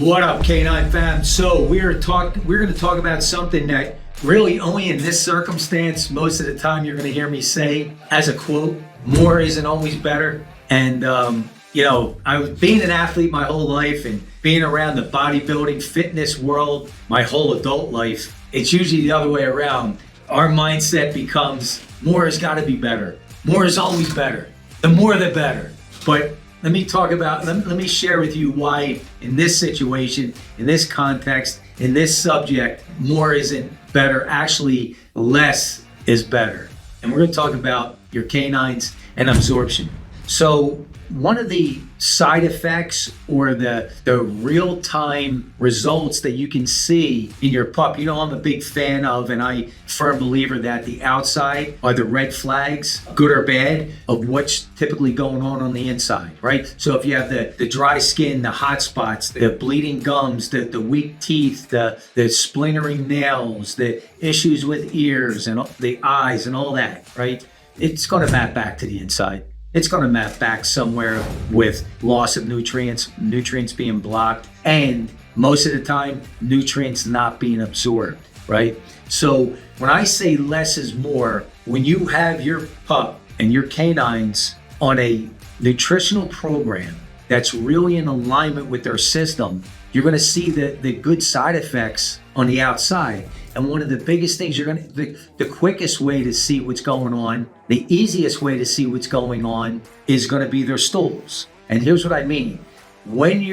What up, Canine fam? So we're going to talk about something that really only in this circumstance, most of the time you're going to hear me say as a quote, more isn't always better. And, I was being an athlete my whole life and being around the bodybuilding fitness world my whole adult life. It's usually the other way around. Our mindset becomes more has got to be better. More is always better. The more the better. But let me share with you why in this situation, in this context, in this subject, more isn't better. Actually, less is better. And we're going to talk about your canines and absorption. So one of the side effects or the real-time results that you can see in your pup, I'm a big fan of, and I'm a firm believer that the outside are the red flags, good or bad, of what's typically going on the inside, right? So if you have the dry skin, the hot spots, the bleeding gums, the weak teeth, the splintering nails, the issues with ears and the eyes and all that, right? It's going to map back to the inside. It's going to map back somewhere with loss of nutrients being blocked, and most of the time, nutrients not being absorbed, right? So when I say less is more, when you have your pup and your canines on a nutritional program that's really in alignment with their system, you're going to see the good side effects on the outside. And one of the biggest things the quickest way to see what's going on, the easiest way to see what's going on is going to be their stools. And here's what I mean. When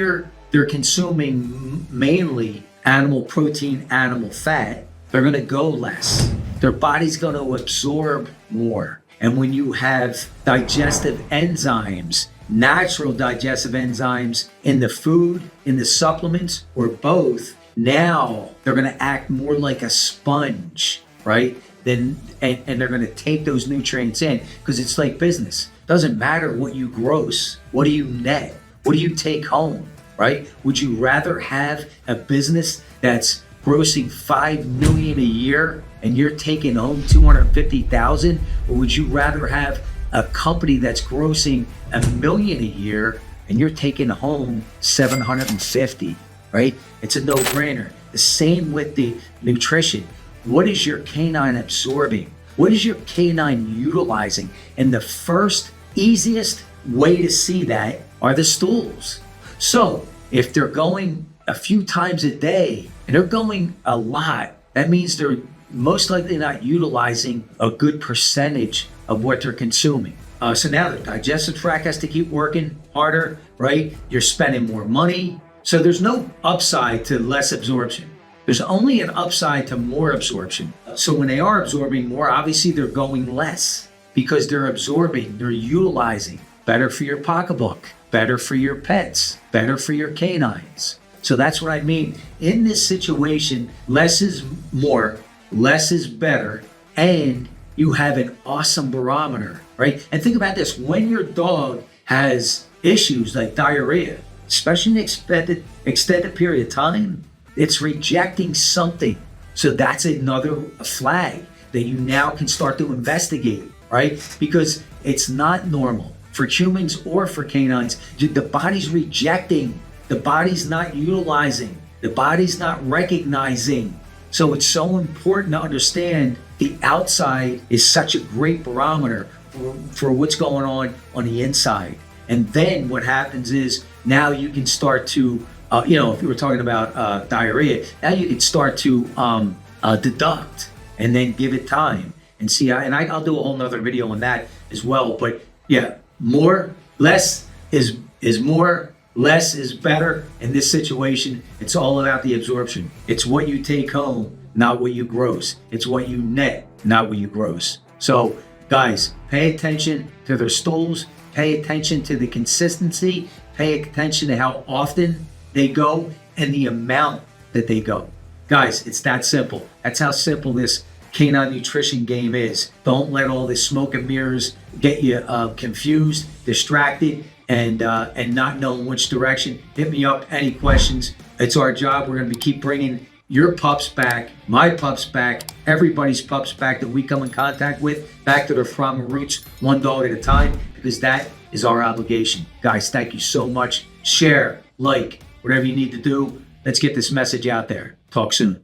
they're consuming mainly animal protein, animal fat, they're going to go less. Their body's going to absorb more. And when you have digestive enzymes, natural digestive enzymes in the food, in the supplements, or both, now they're going to act more like a sponge, right? And they're going to take those nutrients in, because it's like business. Doesn't matter what you gross, what do you net, what do you take home, right? Would you rather have a business that's grossing $5 million a year and you're taking home $250,000, or would you rather have a company that's grossing $1 million a year and you're taking home $750,000? Right? It's a no-brainer. The same with the nutrition. What is your canine absorbing? What is your canine utilizing? And the first easiest way to see that are the stools. So if they're going a few times a day and they're going a lot, that means they're most likely not utilizing a good percentage of what they're consuming. So now the digestive tract has to keep working harder, right? You're spending more money. So there's no upside to less absorption. There's only an upside to more absorption. So when they are absorbing more, obviously they're going less because they're absorbing, they're utilizing. Better for your pocketbook, better for your pets, better for your canines. So that's what I mean. In this situation, less is more, less is better, and you have an awesome barometer, right? And think about this. When your dog has issues like diarrhea, especially in an extended period of time, it's rejecting something. So that's another flag that you now can start to investigate, right? Because it's not normal for humans or for canines. The body's rejecting, the body's not utilizing, the body's not recognizing. So it's so important to understand the outside is such a great barometer for what's going on the inside. And then what happens is now you can start to, if you were talking about diarrhea, now you can start to deduct and then give it time and see. I'll do a whole nother video on that as well. But yeah, less is more, less is better in this situation. It's all about the absorption. It's what you take home, not what you gross. It's what you net, not what you gross. So guys, pay attention to their stools. Pay attention to the consistency, pay attention to how often they go and the amount that they go. Guys, it's that simple. That's how simple this canine nutrition game is. Don't let all this smoke and mirrors get you confused, distracted, and not knowing which direction. Hit me up, any questions. It's our job. We're going to keep bringing your pups back, my pups back, everybody's pups back that we come in contact with, back to their farm roots, one dog at a time, because that is our obligation. Guys, thank you so much. Share, like, whatever you need to do. Let's get this message out there. Talk soon.